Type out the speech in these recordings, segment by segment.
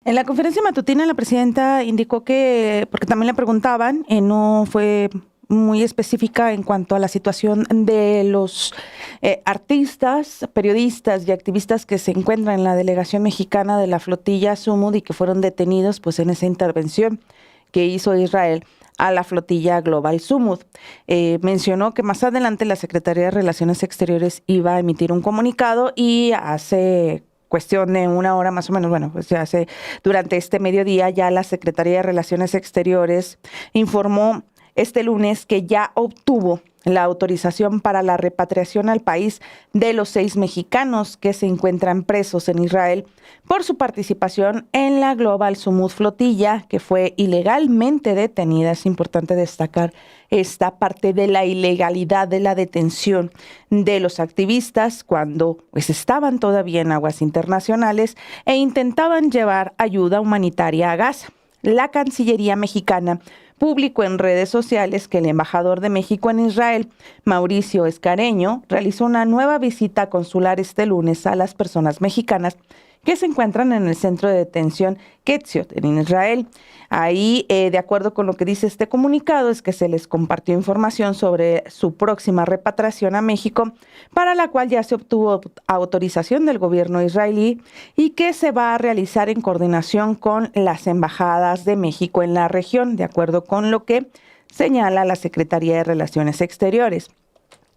En la conferencia matutina, la presidenta indicó que, porque también le preguntaban, no fue muy específica en cuanto a la situación de los artistas, periodistas y activistas que se encuentran en la delegación mexicana de la flotilla Sumud y que fueron detenidos pues en esa intervención que hizo Israel a la flotilla Global Sumud. Mencionó que más adelante la Secretaría de Relaciones Exteriores iba a emitir un comunicado y hace cuestión de una hora más o menos, bueno, pues ya hace, durante este mediodía ya la Secretaría de Relaciones Exteriores informó este lunes que ya obtuvo la autorización para la repatriación al país de los 6 mexicanos que se encuentran presos en Israel por su participación en la Global Sumud flotilla, que fue ilegalmente detenida. Es importante destacar esta parte de la ilegalidad de la detención de los activistas cuando pues estaban todavía en aguas internacionales e intentaban llevar ayuda humanitaria a Gaza. La Cancillería mexicana publicó en redes sociales que el embajador de México en Israel, Mauricio Escareño, realizó una nueva visita consular este lunes a las personas mexicanas que se encuentran en el centro de detención Ketziot en Israel. Ahí, de acuerdo con lo que dice este comunicado, es que se les compartió información sobre su próxima repatriación a México, para la cual ya se obtuvo autorización del gobierno israelí y que se va a realizar en coordinación con las embajadas de México en la región, de acuerdo con lo que señala la Secretaría de Relaciones Exteriores.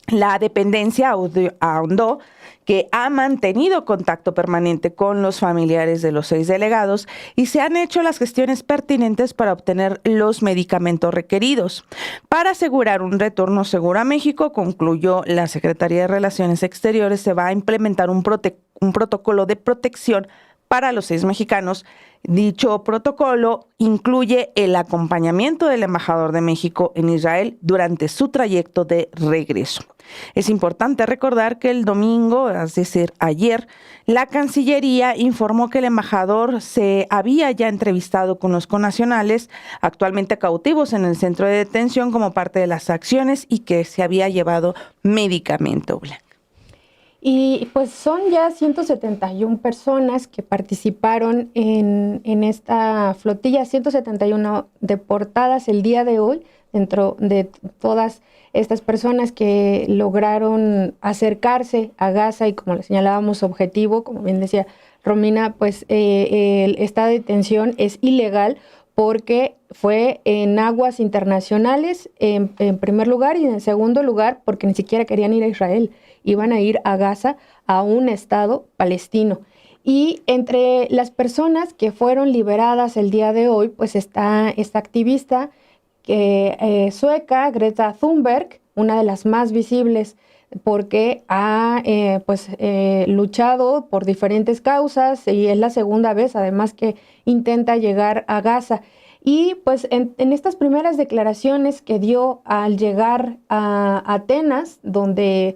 La dependencia ahondó que ha mantenido contacto permanente con los familiares de los 6 delegados y se han hecho las gestiones pertinentes para obtener los medicamentos requeridos. Para asegurar un retorno seguro a México, concluyó la Secretaría de Relaciones Exteriores, se va a implementar un protocolo de protección para los 6 mexicanos. Dicho protocolo incluye el acompañamiento del embajador de México en Israel durante su trayecto de regreso. Es importante recordar que el domingo, es decir, ayer, la Cancillería informó que el embajador se había ya entrevistado con los connacionales actualmente cautivos en el centro de detención como parte de las acciones y que se había llevado medicamento. Y pues son ya 171 personas que participaron en esta flotilla, 171 deportadas el día de hoy, dentro de todas estas personas que lograron acercarse a Gaza y, como le señalábamos, su objetivo, como bien decía Romina, pues esta detención es ilegal porque fue en aguas internacionales en primer lugar, y en segundo lugar porque ni siquiera querían ir a Israel, iban a ir a Gaza, a un estado palestino. Y entre las personas que fueron liberadas el día de hoy, pues está esta activista sueca, Greta Thunberg, una de las más visibles porque ha luchado por diferentes causas y es la segunda vez además que intenta llegar a Gaza. Y pues en estas primeras declaraciones que dio al llegar a Atenas, donde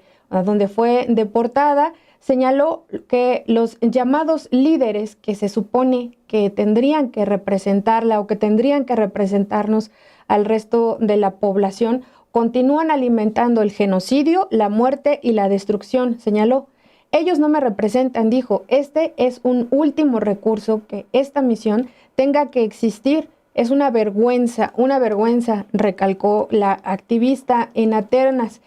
fue deportada, señaló que los llamados líderes que se supone que tendrían que representarla o que tendrían que representarnos al resto de la población continúan alimentando el genocidio, la muerte y la destrucción, señaló. Ellos no me representan, dijo. Este es un último recurso que esta misión tenga que existir. Es una vergüenza, recalcó la activista en Atenas.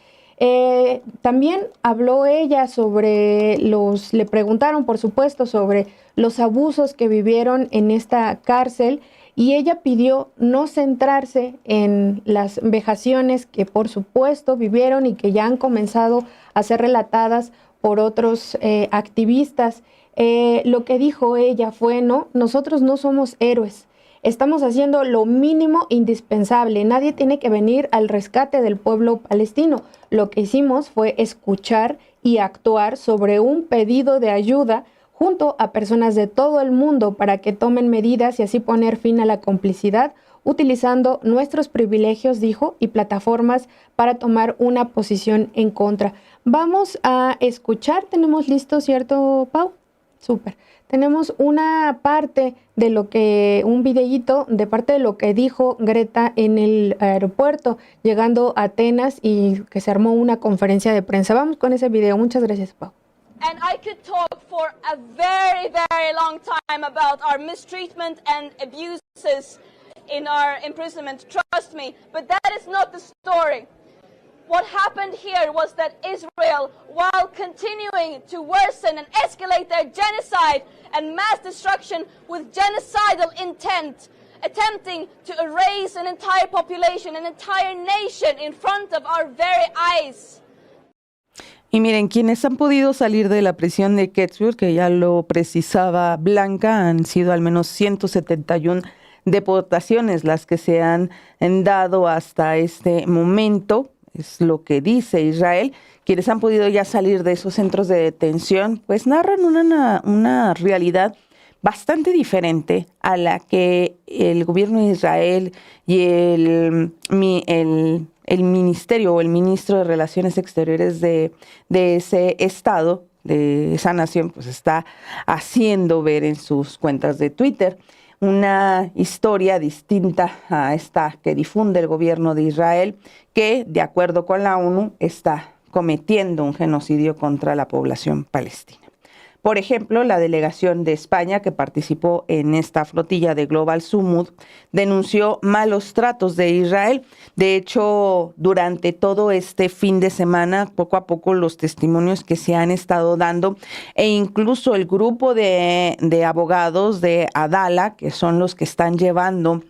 También habló ella sobre le preguntaron por supuesto sobre los abusos que vivieron en esta cárcel y ella pidió no centrarse en las vejaciones que por supuesto vivieron y que ya han comenzado a ser relatadas por otros activistas. Lo que dijo ella fue, no, nosotros no somos héroes. Estamos haciendo lo mínimo indispensable. Nadie tiene que venir al rescate del pueblo palestino. Lo que hicimos fue escuchar y actuar sobre un pedido de ayuda junto a personas de todo el mundo para que tomen medidas y así poner fin a la complicidad, utilizando nuestros privilegios, dijo, y plataformas para tomar una posición en contra. Vamos a escuchar, tenemos listo, ¿cierto, Pau? Súper. Tenemos una parte de un videíto de parte de lo que dijo Greta en el aeropuerto, llegando a Atenas y que se armó una conferencia de prensa. Vamos con ese video. Muchas gracias, Pau. And I could talk for a very, very long time about our mistreatment and abuses in our imprisonment, trust me, but that is not the story. What happened here was that Israel, while continuing to worsen and escalate their genocide and mass destruction with genocidal intent, attempting to erase an entire population, an entire nation in front of our very eyes. Y miren, quienes han podido salir de la prisión de Ketzur, que ya lo precisaba Blanca, han sido al menos 171 deportaciones las que se han dado hasta este momento. Es lo que dice Israel. Quienes han podido ya salir de esos centros de detención, pues narran una realidad bastante diferente a la que el gobierno de Israel y el ministerio o el ministro de Relaciones Exteriores de ese estado, de esa nación, pues está haciendo ver en sus cuentas de Twitter. Una historia distinta a esta que difunde el gobierno de Israel, que, de acuerdo con la ONU, está cometiendo un genocidio contra la población palestina. Por ejemplo, la delegación de España que participó en esta flotilla de Global Sumud denunció malos tratos de Israel. De hecho, durante todo este fin de semana, poco a poco los testimonios que se han estado dando e incluso el grupo de abogados de Adala, que son los que están llevando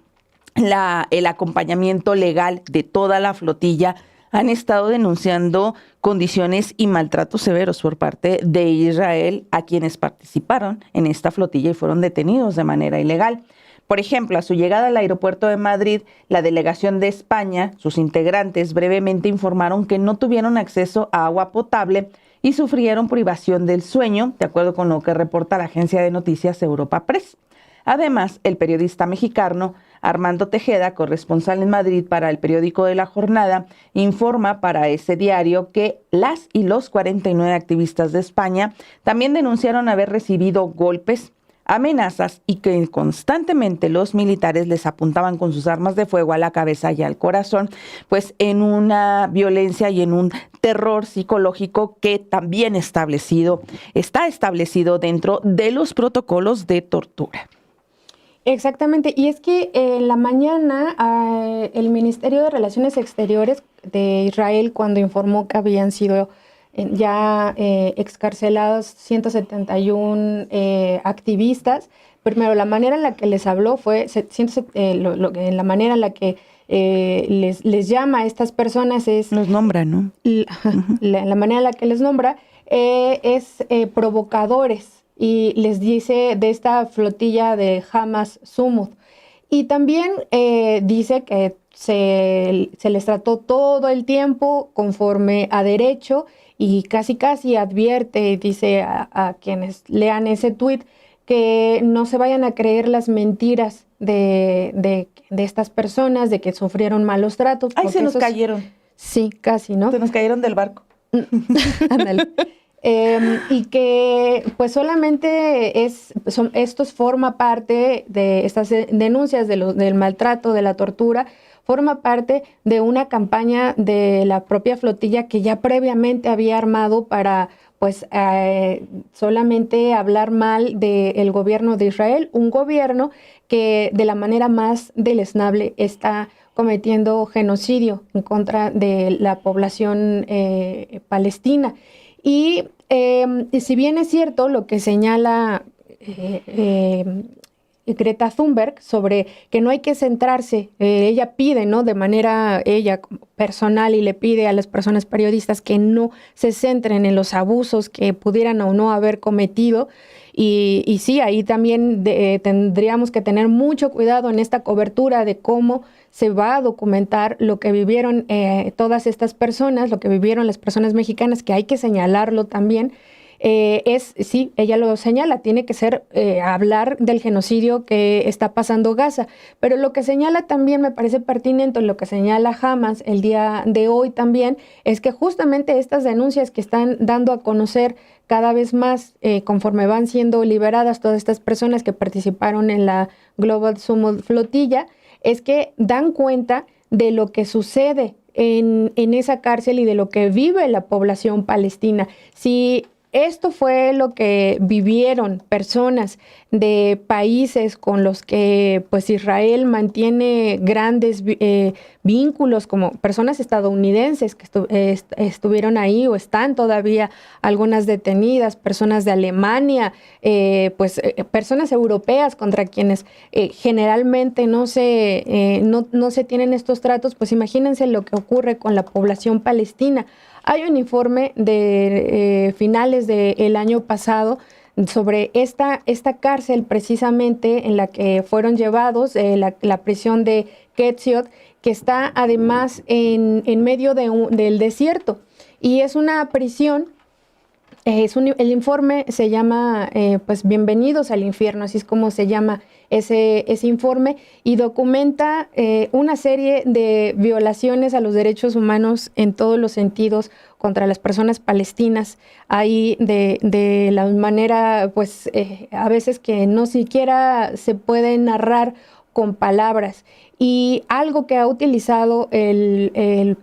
el acompañamiento legal de toda la flotilla, han estado denunciando condiciones y maltratos severos por parte de Israel a quienes participaron en esta flotilla y fueron detenidos de manera ilegal. Por ejemplo, a su llegada al aeropuerto de Madrid, la delegación de España, sus integrantes brevemente informaron que no tuvieron acceso a agua potable y sufrieron privación del sueño, de acuerdo con lo que reporta la agencia de noticias Europa Press. Además, el periodista mexicano Armando Tejeda, corresponsal en Madrid para el periódico de La Jornada, informa para ese diario que las y los 49 activistas de España también denunciaron haber recibido golpes, amenazas y que constantemente los militares les apuntaban con sus armas de fuego a la cabeza y al corazón, pues en una violencia y en un terror psicológico que también está establecido dentro de los protocolos de tortura. Exactamente, y es que en la mañana el Ministerio de Relaciones Exteriores de Israel, cuando informó que habían sido ya excarcelados 171 activistas, primero la manera en la que les habló fue, en la manera en la que les llama a estas personas es... Los nombra, ¿no? La manera en la que les nombra es provocadores. Y les dice de esta flotilla de Hamas Sumud. Y también dice que se les trató todo el tiempo conforme a derecho y casi advierte, dice a quienes lean ese tuit, que no se vayan a creer las mentiras de estas personas, de que sufrieron malos tratos. Ay, se nos cayeron. Sí, casi, ¿no? Se nos cayeron del barco. Ándale. Y que pues solamente esto forma parte de estas denuncias del maltrato, de la tortura, forma parte de una campaña de la propia flotilla que ya previamente había armado para pues solamente hablar mal del gobierno de Israel, un gobierno que de la manera más deleznable está cometiendo genocidio en contra de la población palestina. Y si bien es cierto lo que señala Greta Thunberg sobre que no hay que centrarse, ella pide, ¿no? De manera personal y le pide a las personas periodistas que no se centren en los abusos que pudieran o no haber cometido. Y sí, ahí también tendríamos que tener mucho cuidado en esta cobertura de cómo se va a documentar lo que vivieron todas estas personas, lo que vivieron las personas mexicanas, que hay que señalarlo también. Sí, ella lo señala, tiene que ser hablar del genocidio que está pasando Gaza, pero lo que señala también me parece pertinente, lo que señala Hamas el día de hoy también, es que justamente estas denuncias que están dando a conocer cada vez más conforme van siendo liberadas todas estas personas que participaron en la Global Sumud flotilla, es que dan cuenta de lo que sucede en esa cárcel y de lo que vive la población palestina. Si esto fue lo que vivieron personas de países con los que pues Israel mantiene grandes vínculos, como personas estadounidenses que estuvieron ahí o están todavía algunas detenidas, personas de Alemania, personas europeas contra quienes generalmente no se tienen estos tratos. Pues imagínense lo que ocurre con la población palestina. Hay un informe de finales del año pasado sobre esta cárcel precisamente en la que fueron llevados, la prisión de Ketziot, que está además en medio del desierto. Y es una prisión, el informe se llama Bienvenidos al infierno, así es como se llama ese informe, y documenta una serie de violaciones a los derechos humanos en todos los sentidos contra las personas palestinas, ahí de la manera, a veces que no siquiera se puede narrar con palabras. Y algo que ha utilizado el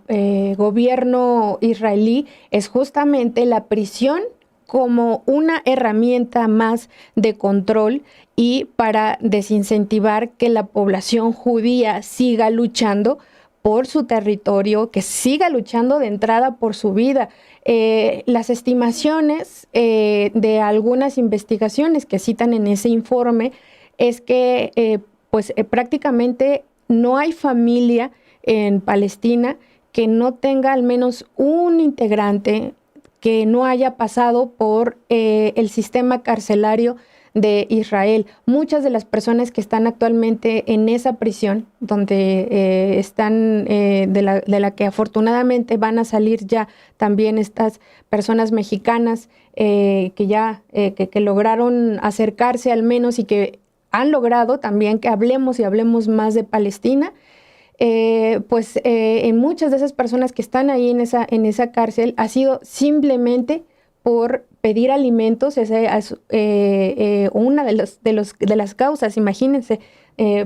gobierno israelí es justamente la prisión como una herramienta más de control y para desincentivar que la población judía siga luchando por su territorio, que siga luchando de entrada por su vida. Las estimaciones de algunas investigaciones que citan en ese informe es que prácticamente no hay familia en Palestina que no tenga al menos un integrante que no haya pasado por el sistema carcelario de Israel. Muchas de las personas que están actualmente en esa prisión, donde están, de la que afortunadamente van a salir ya también estas personas mexicanas que lograron acercarse al menos y que han logrado también que hablemos más de Palestina. En muchas de esas personas que están ahí en esa cárcel ha sido simplemente por pedir alimentos. Esa es una de las causas, imagínense,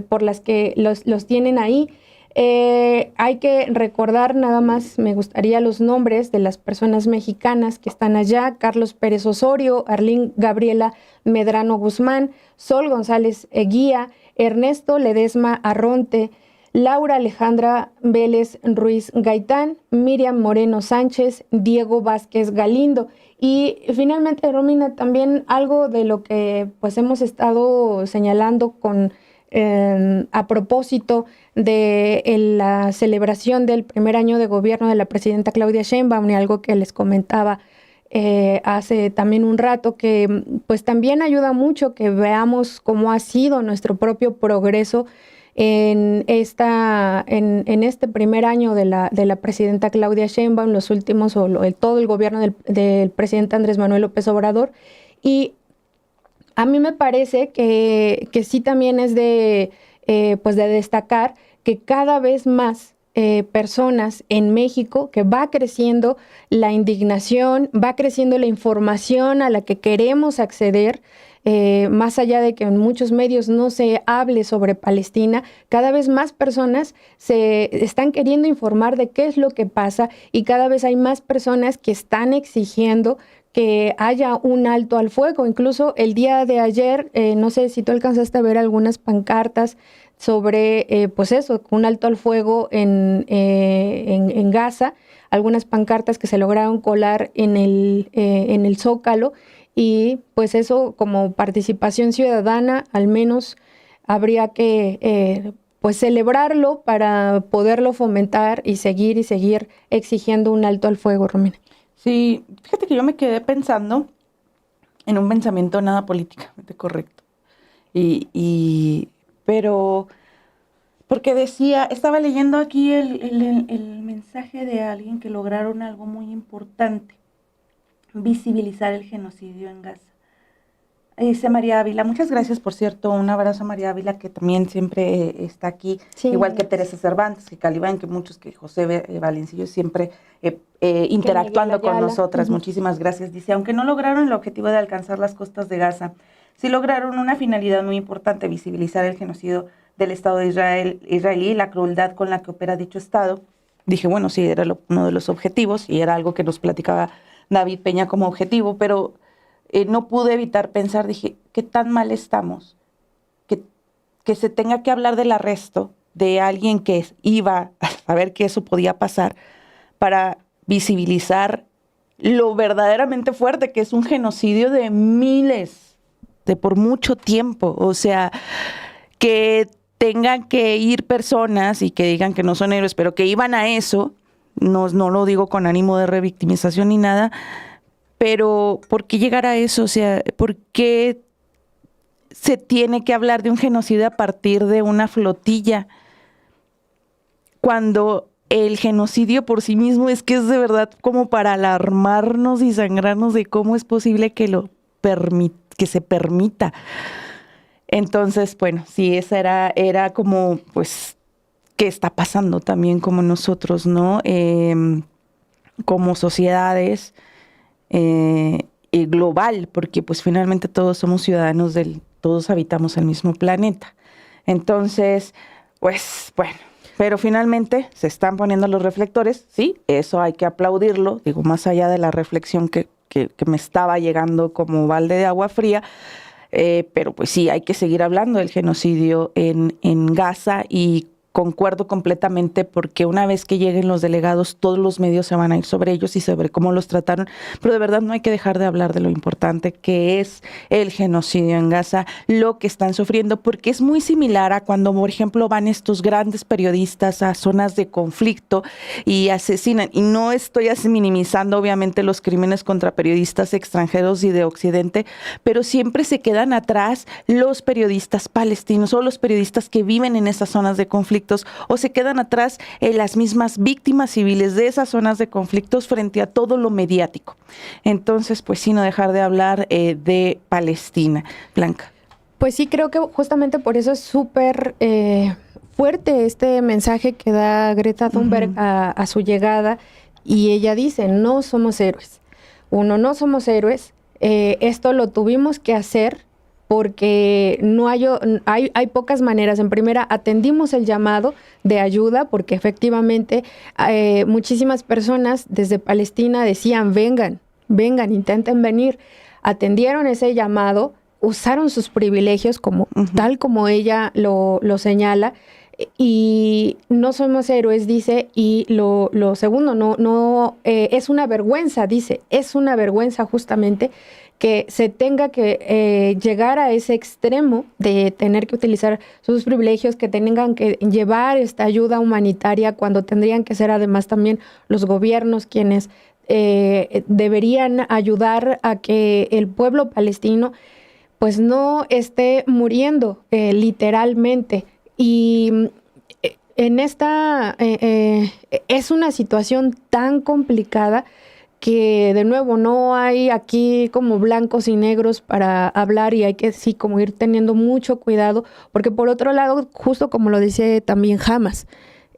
por las que los tienen ahí. Hay que recordar nada más, me gustaría los nombres de las personas mexicanas que están allá: Carlos Pérez Osorio, Arlín Gabriela Medrano Guzmán, Sol González Eguía, Ernesto Ledesma Arronte, Laura Alejandra Vélez Ruiz Gaitán, Miriam Moreno Sánchez, Diego Vázquez Galindo. Y finalmente, Romina, también algo de lo que hemos estado señalando a propósito de la celebración del primer año de gobierno de la presidenta Claudia Sheinbaum, y algo que les comentaba hace también un rato, que también ayuda mucho que veamos cómo ha sido nuestro propio progreso en este primer año de la presidenta Claudia Sheinbaum, los últimos, todo el gobierno del presidente Andrés Manuel López Obrador. Y a mí me parece que sí también es de destacar que cada vez más personas en México, que va creciendo la indignación, va creciendo la información a la que queremos acceder, más allá de que en muchos medios no se hable sobre Palestina, cada vez más personas se están queriendo informar de qué es lo que pasa, y cada vez hay más personas que están exigiendo que haya un alto al fuego. Incluso el día de ayer, no sé si tú alcanzaste a ver algunas pancartas sobre, un alto al fuego en Gaza, algunas pancartas que se lograron colar en el Zócalo. Y eso, como participación ciudadana, al menos habría que celebrarlo para poderlo fomentar y seguir exigiendo un alto al fuego, Romina. Sí, fíjate que yo me quedé pensando en un pensamiento nada políticamente correcto. Pero porque estaba leyendo aquí el mensaje de alguien que lograron algo muy importante: visibilizar el genocidio en Gaza. Dice María Ávila, muchas gracias, por cierto, un abrazo a María Ávila, que también siempre está aquí, sí, igual que Teresa Cervantes, que Calibán, que muchos, que José Valencillo, siempre interactuando con nosotras. Muchísimas gracias. Dice, aunque no lograron el objetivo de alcanzar las costas de Gaza, sí lograron una finalidad muy importante: visibilizar el genocidio del Estado de israelí y la crueldad con la que opera dicho Estado. Dije, bueno, sí, era uno de los objetivos, y era algo que nos platicaba David Peña como objetivo, pero no pude evitar pensar, dije, ¿qué tan mal estamos? Que se tenga que hablar del arresto de alguien que iba a saber que eso podía pasar para visibilizar lo verdaderamente fuerte que es un genocidio de miles, de por mucho tiempo. O sea, que tengan que ir personas y que digan que no son héroes, pero que iban a eso, no lo digo con ánimo de revictimización ni nada, pero ¿por qué llegar a eso? O sea, ¿por qué se tiene que hablar de un genocidio a partir de una flotilla? Cuando el genocidio por sí mismo es que es de verdad como para alarmarnos y sangrarnos de cómo es posible que que se permita. Entonces, bueno, sí, esa era como, pues, ¿qué está pasando también como nosotros, no? Como sociedades y global, porque pues finalmente todos somos ciudadanos todos habitamos el mismo planeta. Entonces, pues, bueno, pero finalmente se están poniendo los reflectores, sí, eso hay que aplaudirlo, digo, más allá de la reflexión que me estaba llegando como balde de agua fría, pero pues sí, hay que seguir hablando del genocidio en Gaza y concuerdo completamente porque una vez que lleguen los delegados, todos los medios se van a ir sobre ellos y sobre cómo los trataron, pero de verdad no hay que dejar de hablar de lo importante que es el genocidio en Gaza, lo que están sufriendo, porque es muy similar a cuando, por ejemplo, van estos grandes periodistas a zonas de conflicto y asesinan, y no estoy así minimizando obviamente los crímenes contra periodistas extranjeros y de Occidente, pero siempre se quedan atrás los periodistas palestinos o los periodistas que viven en esas zonas de conflicto, o se quedan atrás las mismas víctimas civiles de esas zonas de conflictos frente a todo lo mediático. Entonces, pues sí, no dejar de hablar de Palestina. Blanca. Pues sí, creo que justamente por eso es súper fuerte este mensaje que da Greta Thunberg a su llegada, y ella dice, no somos héroes. No somos héroes, esto lo tuvimos que hacer porque no hay pocas maneras. En primera, atendimos el llamado de ayuda porque efectivamente muchísimas personas desde Palestina decían, vengan, intenten venir. Atendieron ese llamado, usaron sus privilegios tal como ella lo señala, y no somos héroes, dice, y lo segundo, es una vergüenza, dice, es una vergüenza justamente que se tenga que llegar a ese extremo de tener que utilizar sus privilegios, que tengan que llevar esta ayuda humanitaria cuando tendrían que ser además también los gobiernos quienes deberían ayudar a que el pueblo palestino pues no esté muriendo literalmente. Y en esta es una situación tan complicada que de nuevo no hay aquí como blancos y negros para hablar, y hay que sí como ir teniendo mucho cuidado, porque por otro lado, justo como lo dice también Hamas,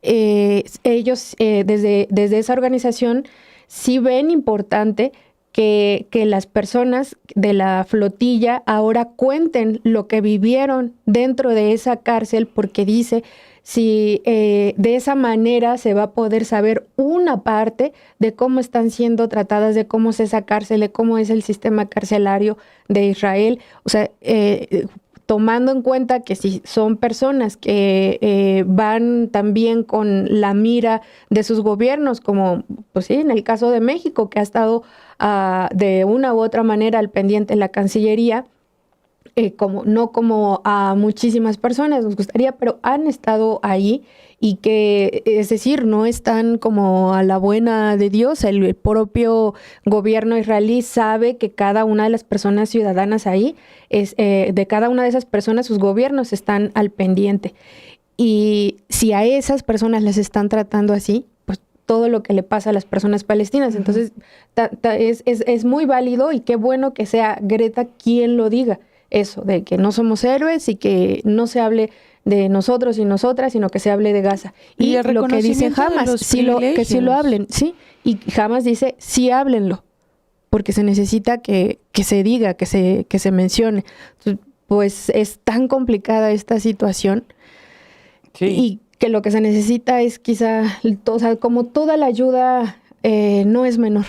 ellos desde esa organización sí ven importante que las personas de la flotilla ahora cuenten lo que vivieron dentro de esa cárcel, porque dice, si de esa manera se va a poder saber una parte de cómo están siendo tratadas, de cómo es esa cárcel, de cómo es el sistema carcelario de Israel. O sea, tomando en cuenta que si son personas que van también con la mira de sus gobiernos, como pues sí, en el caso de México, que ha estado de una u otra manera al pendiente en la Cancillería, no como a muchísimas personas nos gustaría, pero han estado ahí, y que, es decir, no están como a la buena de Dios. El propio gobierno israelí sabe que cada una de las personas ciudadanas ahí, de cada una de esas personas, sus gobiernos están al pendiente. Y si a esas personas las están tratando así, pues todo lo que le pasa a las personas palestinas. Entonces, es muy válido, y qué bueno que sea Greta quien lo diga. Eso, de que no somos héroes y que no se hable de nosotros y nosotras, sino que se hable de Gaza. Y lo que dice Hamas, que sí lo hablen, sí. Y Hamas dice, sí háblenlo, porque se necesita que se diga, que se mencione. Entonces, pues es tan complicada esta situación, sí, y que lo que se necesita es quizá, o sea, como toda la ayuda no es menor.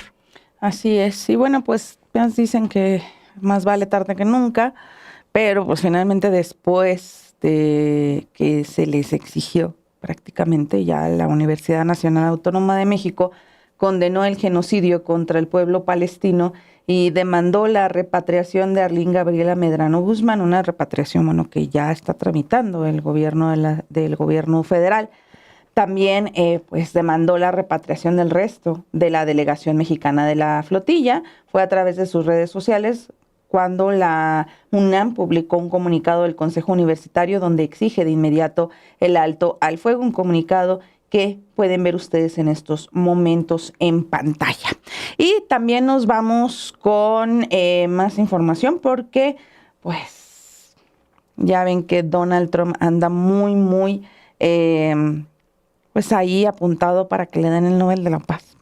Así es. Y bueno, pues dicen que más vale tarde que nunca, pero pues finalmente después de que se les exigió prácticamente, ya la Universidad Nacional Autónoma de México condenó el genocidio contra el pueblo palestino y demandó la repatriación de Arlín Gabriela Medrano Guzmán, una repatriación, bueno, que ya está tramitando el gobierno del gobierno federal. También pues demandó la repatriación del resto de la delegación mexicana de la flotilla. Fue a través de sus redes sociales cuando la UNAM publicó un comunicado del Consejo Universitario donde exige de inmediato el alto al fuego, un comunicado que pueden ver ustedes en estos momentos en pantalla. Y también nos vamos con más información porque pues ya ven que Donald Trump anda muy pues ahí apuntado para que le den el Nobel de la Paz.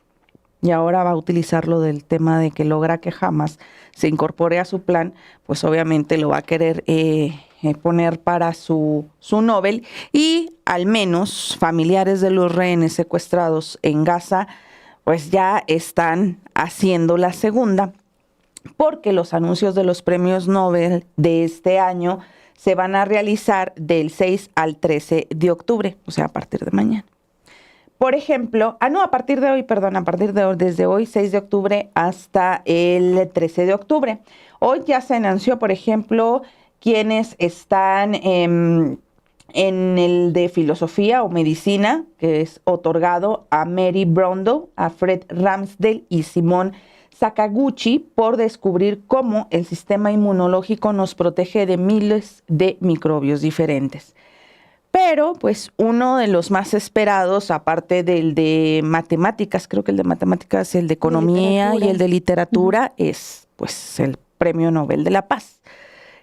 Y ahora va a utilizarlo del tema de que logra que Hamas se incorpore a su plan, pues obviamente lo va a querer poner para su Nobel, y al menos familiares de los rehenes secuestrados en Gaza pues ya están haciendo la segunda, porque los anuncios de los premios Nobel de este año se van a realizar del 6 al 13 de octubre, o sea, a partir de mañana. Por ejemplo, a partir de hoy, desde hoy, 6 de octubre hasta el 13 de octubre. Hoy ya se anunció, por ejemplo, quienes están en el de filosofía o medicina, que es otorgado a Mary Brundle, a Fred Ramsdell y Simón Sakaguchi por descubrir cómo el sistema inmunológico nos protege de miles de microbios diferentes. Pero, pues, uno de los más esperados, aparte del de matemáticas, creo que el de matemáticas, el de economía y el de literatura, es, pues, el Premio Nobel de la Paz.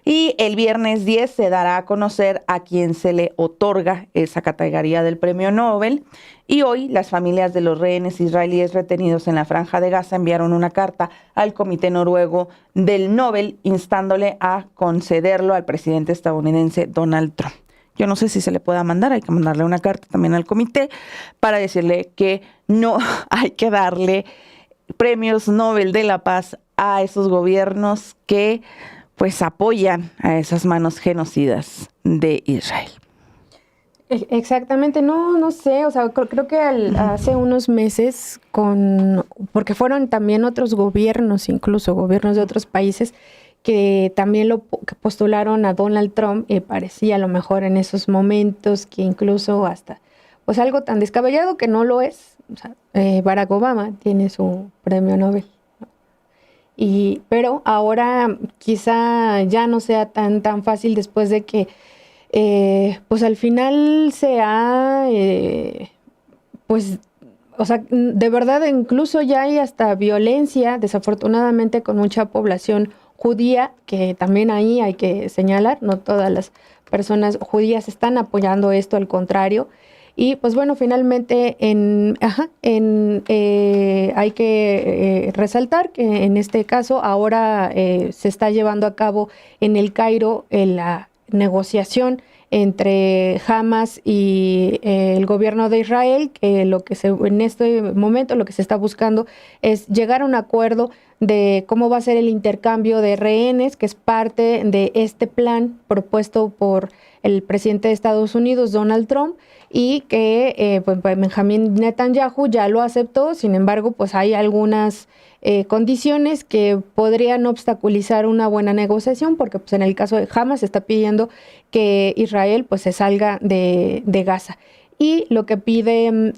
Y el viernes 10 se dará a conocer a quien se le otorga esa categoría del Premio Nobel. Y hoy las familias de los rehenes israelíes retenidos en la Franja de Gaza enviaron una carta al Comité Noruego del Nobel instándole a concederlo al presidente estadounidense Donald Trump. Yo no sé si se le pueda mandar, hay que mandarle una carta también al comité para decirle que no hay que darle premios Nobel de la Paz a esos gobiernos que pues apoyan a esas manos genocidas de Israel. Exactamente, no sé, o sea, creo que hace unos meses, porque fueron también otros gobiernos, incluso gobiernos de otros países, que también que postularon a Donald Trump, parecía a lo mejor en esos momentos que incluso hasta, pues algo tan descabellado que no lo es, o sea, Barack Obama tiene su premio Nobel, ¿no? Pero ahora quizá ya no sea tan fácil después de que, pues al final se ha, pues, o sea, de verdad incluso ya hay hasta violencia, desafortunadamente con mucha población judía, que también ahí hay que señalar, no todas las personas judías están apoyando esto, al contrario. Y pues bueno, finalmente hay que resaltar que en este caso ahora se está llevando a cabo en el Cairo la negociación entre Hamas y el gobierno de Israel, que en este momento lo que se está buscando es llegar a un acuerdo de cómo va a ser el intercambio de rehenes, que es parte de este plan propuesto por el presidente de Estados Unidos, Donald Trump, y que pues Benjamín Netanyahu ya lo aceptó. Sin embargo, pues hay algunas condiciones que podrían obstaculizar una buena negociación, porque pues en el caso de Hamas se está pidiendo que Israel pues se salga de Gaza. Y lo que pide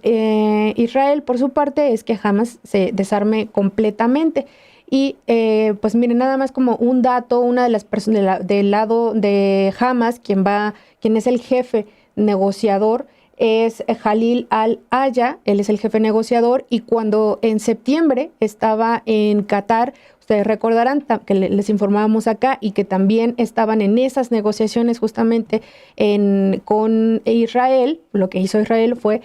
Israel por su parte es que Hamas se desarme completamente. Y pues miren, nada más como un dato, una de las personas del lado de Hamas, quien es el jefe negociador, es Khalil al-Aya. Él es el jefe negociador, y cuando en septiembre estaba en Qatar, ustedes recordarán que les informábamos acá, y que también estaban en esas negociaciones justamente con Israel. Lo que hizo Israel fue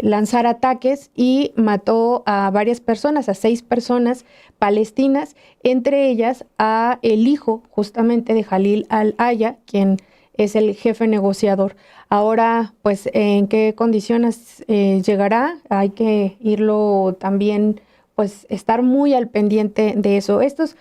lanzar ataques y mató a varias personas, a 6 personas palestinas, entre ellas a el hijo justamente de Khalil al-Aya, quien es el jefe negociador. Ahora, pues, ¿en qué condiciones llegará? Hay que irlo también pues estar muy al pendiente de eso. Esto es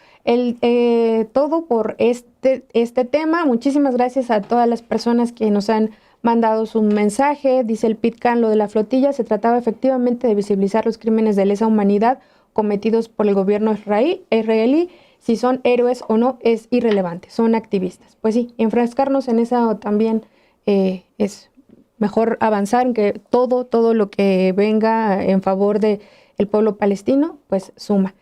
todo por este tema. Muchísimas gracias a todas las personas que nos han mandado su mensaje. Dice el Pitcan, lo de la flotilla se trataba efectivamente de visibilizar los crímenes de lesa humanidad cometidos por el gobierno israelí. Si son héroes o no es irrelevante, son activistas. Pues sí, enfrascarnos en eso también es mejor avanzar en que todo lo que venga en favor del pueblo palestino, pues suma.